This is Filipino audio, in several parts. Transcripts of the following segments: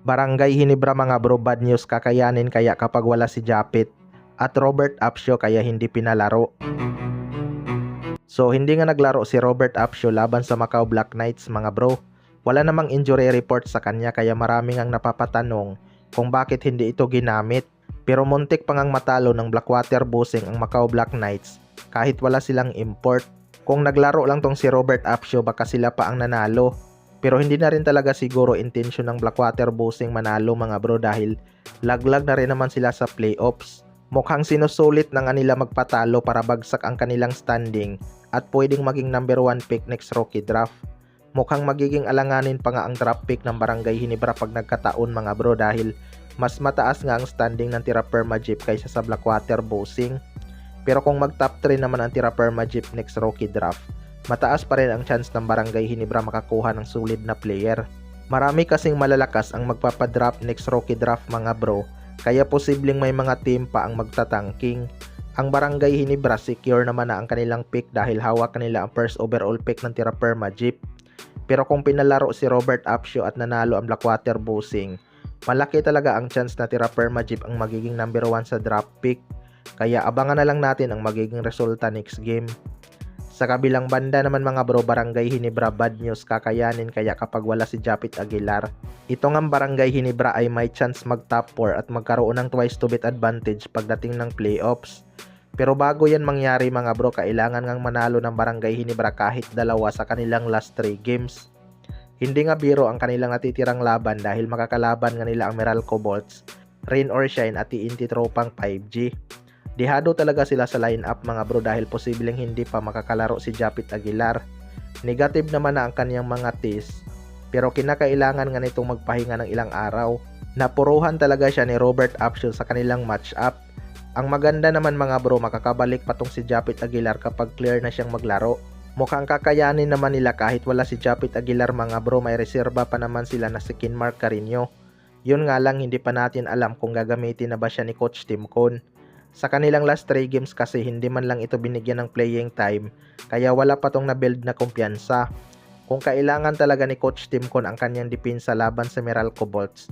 Barangay Hinebra mga bro, bad news kakayanin kaya kapag wala si Japit at Robert Apsio kaya hindi pinalaro. So hindi nga naglaro si Robert Apsio laban sa Macau Black Knights mga bro. Wala namang injury report sa kanya kaya maraming ang napapatanong kung bakit hindi ito ginamit. Pero muntik pang ang matalo ng Blackwater Busing ang Macau Black Knights kahit wala silang import. Kung naglaro lang tong si Robert Apsio baka sila pa ang nanalo. Pero hindi na rin talaga siguro intensyon ng Blackwater Busing manalo mga bro dahil laglag na rin naman sila sa playoffs. Mukhang sinusulit na nga nila magpatalo para bagsak ang kanilang standing at pwedeng maging number 1 pick next rookie draft. Mukhang magiging alanganin pa nga ang draft pick ng Barangay Hinebra pag nagkataon mga bro dahil mas mataas nga ang standing ng Tira Perma Jeep kaysa sa Blackwater Busing. Pero kung mag top 3 naman ang Tira Perma Jeep next rookie draft, mataas pa rin ang chance ng Barangay Hinebra makakuha ng solid na player. Marami kasing malalakas ang magpapadraft next rookie draft mga bro, kaya posibleng may mga team pa ang magtatangking. Ang Barangay Hinebra secure naman na ang kanilang pick dahil hawak nila ang first overall pick ng Tira Perma Jeep. Pero kung pinalaro si Robert Apsio at nanalo ang Blackwater Busing, malaki talaga ang chance na Tira Perma Jeep ang magiging number 1 sa draft pick. Kaya abangan na lang natin ang magiging resulta next game. Sa kabilang banda naman mga bro, Barangay Hinebra bad news kakayanin kaya kapag wala si Japit Aguilar. Ito ng Barangay Hinebra ay may chance mag top 4 at magkaroon ng twice to beat advantage pagdating ng playoffs. Pero bago yan mangyari mga bro, kailangan ngang manalo ng Barangay Hinebra kahit dalawa sa kanilang last 3 games. Hindi nga biro ang kanilang natitirang laban dahil makakalaban nga nila ang Meralco Bolts, Rain or Shine at TNT Tropang 5G. Dihado talaga sila sa lineup mga bro dahil posibleng hindi pa makakalaro si Japit Aguilar. Negative naman na ang kanyang mga tests pero kinakailangan nga nitong magpahinga ng ilang araw. Napuruhan talaga siya ni Robert Apsio sa kanilang match-up. Ang maganda naman mga bro, makakabalik pa tong si Japit Aguilar kapag clear na siyang maglaro. Mukhang kakayanin naman nila kahit wala si Japit Aguilar mga bro, may reserba pa naman sila na si Kinmark Carino. Yun nga lang hindi pa natin alam kung gagamitin na ba siya ni Coach Tim Cone. Sa kanilang last 3 games kasi hindi man lang ito binigyan ng playing time kaya wala pa tong na-build na kumpiyansa. Kung kailangan talaga ni Coach Tim Cone ang kanyang depensa laban sa Meralco Bolts,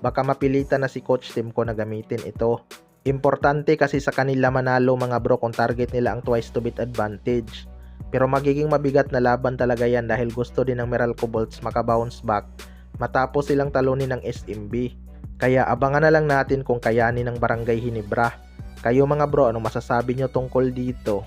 baka mapilitan na si Coach Tim Cone na gamitin ito. Importante kasi sa kanila manalo mga bro kung target nila ang twice to beat advantage. Pero magiging mabigat na laban talaga yan dahil gusto din ng Meralco Bolts makabounce back matapos silang talunin ng SMB. Kaya abangan na lang natin kung kayanin ng Barangay Hinebra. Kayo mga bro, anong masasabi nyo tungkol dito?